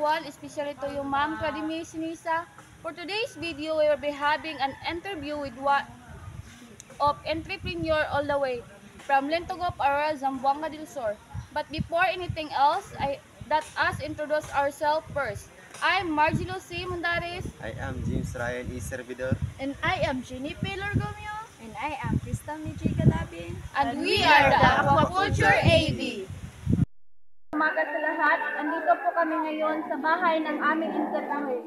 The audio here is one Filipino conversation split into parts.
everyone, especially to you, Ma'am Kadimi Sinisa. For today's video, we will be having an interview with one of entrepreneur all the way from Lentogop, Aurora, Zamboanga del Sur. But before anything else, let us introduce ourselves first. I'm Margilo C. Mundares. I am James Ryan E. Servidor. And I am Jenny Paylor Gomeo. And I am Crystal Mijay Galabin. And we are the Aquaculture AV. Umaga sa lahat, andito po kami ngayon sa bahay ng aming interview.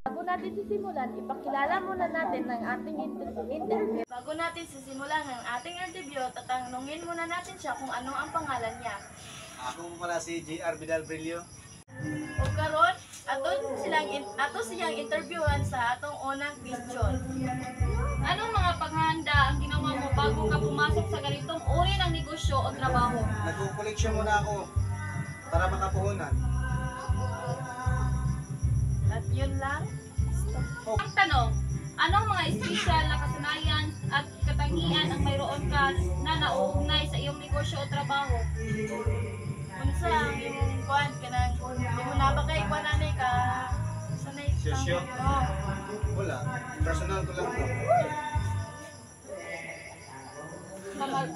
Bago natin sisimulan, ipakilala muna natin ng ating interview. Bago natin sisimulan ng ating interview, tatanungin muna natin siya kung ano ang pangalan niya. Ako po pala si J.R. Vidal Brillo. O karon, ato siyang interviewan sa atong unang question. Anong mga paghahanda ang ginawa mo bago ka pumasok sa ganitong uri ng negosyo o trabaho? Nag-collection muna ako para makapuhunan. At yun lang. Ang tanong, anong mga espesyal na kasanayan at katangian ang mayroon ka na nauugnay sa iyong negosyo o trabaho? Unsa ang imong kuan kanang imo na ba kay kuan ani ka sanay ka? Sosyo? Oo. Wala. Personal ko lang po.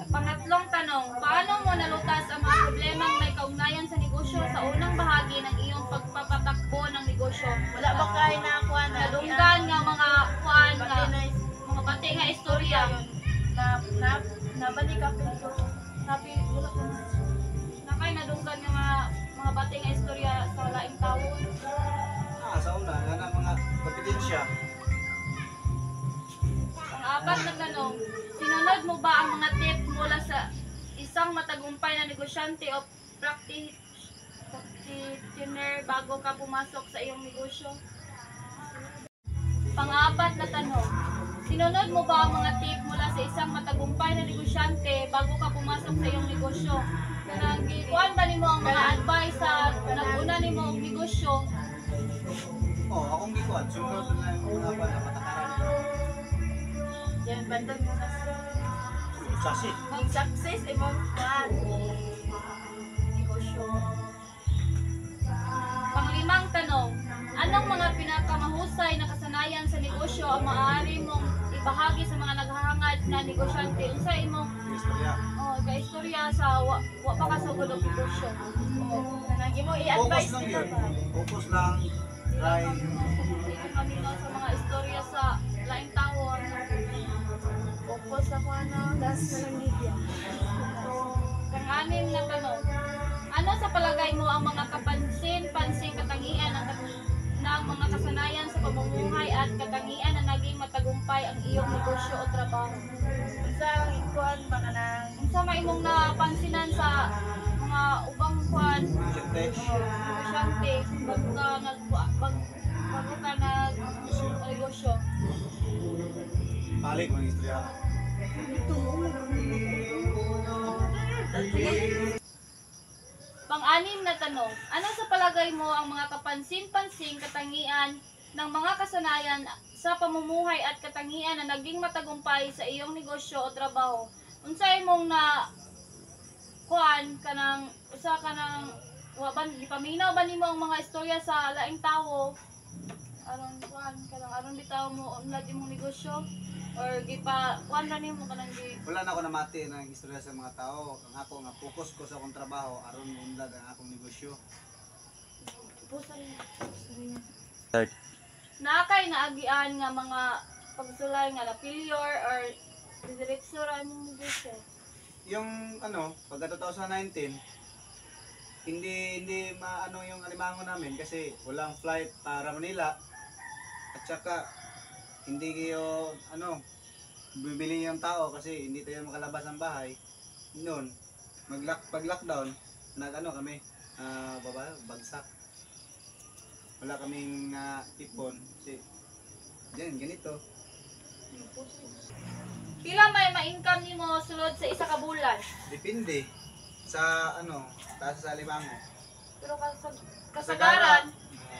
Pangatlong tanong, paano mo nalutas ang mga problemang may kaugnayan sa negosyo sa unang bahagi ng iyong pagpapatakbo ng negosyo? Wala ba kay na kuan na Nadunggan nga mga kuan nga pati na mga pati nga istorya. nabalik ka pero sabi wala ko na. Nakay nadunggan nga mga pati nga istorya sa laing tawo. Sa una, yan ang mga kompetensya. Pang-apat na tanong, sinunod mo ba ang mga tip mula sa isang matagumpay na negosyante o practitioner bago ka pumasok sa iyong negosyo? Pang-apat na tanong, sinunod mo ba ang mga tip mula sa isang matagumpay na negosyante bago ka pumasok sa iyong negosyo? Kuan ba nimo ang mga advice sa nag-una nimo ang negosyo? Akong gikuan. Sunod na yung mga patakaran. Yan bandang mo na Sasi. mag-success imong kuan. Negosyo. Panglimang tanong, anong mga pinakamahusay na kasanayan sa negosyo ang maaari mong ibahagi sa mga naghahangad na negosyante? Unsa imong Istorya. kaistorya sa wa pa kasugod og negosyo? Kanang imo Focus i-advise lang dito yun. ba? Focus lang. Try. Hindi kami sa mga istorya sa laing tawo. Focus sa kuan na das na lang media. Pang-anim na tanong, ano sa palagay mo ang mga kapansin-pansing katangian ng mga kasanayan sa pamumuhay at katangian na naging matagumpay ang iyong negosyo o trabaho? Unsa ang kuan ba kanang Unsa may imong napansinan sa mga ubang kuan Siyempre. negosyante bago ka nag-negosyo? Balik mga istorya. Pang-anim na tanong, ano sa palagay mo ang mga kapansin-pansing katangian ng mga kasanayan sa pamumuhay at katangian na naging matagumpay sa iyong negosyo o trabaho? Unsa imong na kuan kanang usa kanang ipaminaw ba nimo ang mga istorya sa laing tawo? Aron kuan kanang aron bitaw mo unlad imong negosyo or gipa kuan ra nimo kanang Wala na ako namati ng istorya sa mga tao. Ang ako nga focus ko sa akong trabaho aron unlad ang akong negosyo. Nakay naagian nga mga pagsulay nga na failure or diretso ra imong negosyo? Yung pagka 2019, hindi maano yung alimango namin kasi walang flight para Manila. At saka hindi kayo bibili yung tao kasi hindi tayo makalabas ng bahay. Noon, pag-lockdown, kami, bagsak. Wala kaming ipon kasi ganito. Pila may ma-income nimo sulod sa isa ka bulan? Depende sa taas sa alimango. Pero kasagaran,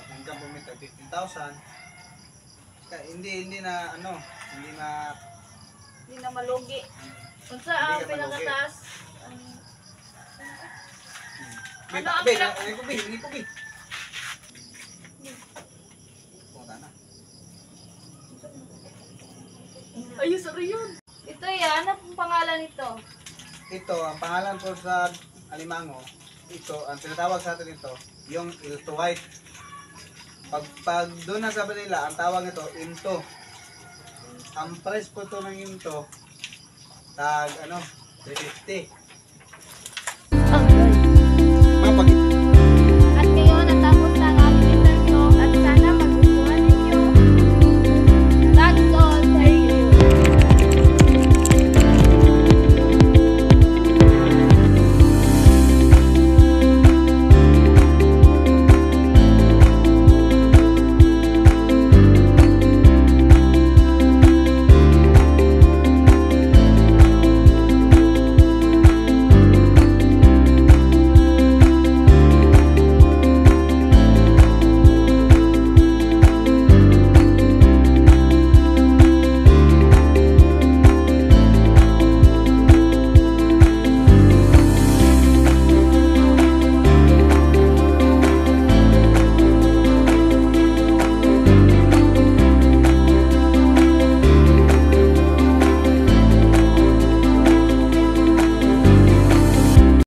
Hanggang bumita 15,000. Hindi na hindi na hindi na malugi. unsa ang Hindi ka malugi. pinakataas Ano ang pinaka- Kubi. Ayos, sorry yun. Ito yan, ano pong pangalan nito? Ito, ang pangalan po sa alimango, ito, ang tinatawag sa atin ito, yung Ilto White. Pag doon na sa Manila, ang tawag nito, Into. Ang price po ito ng Into, tag, 350.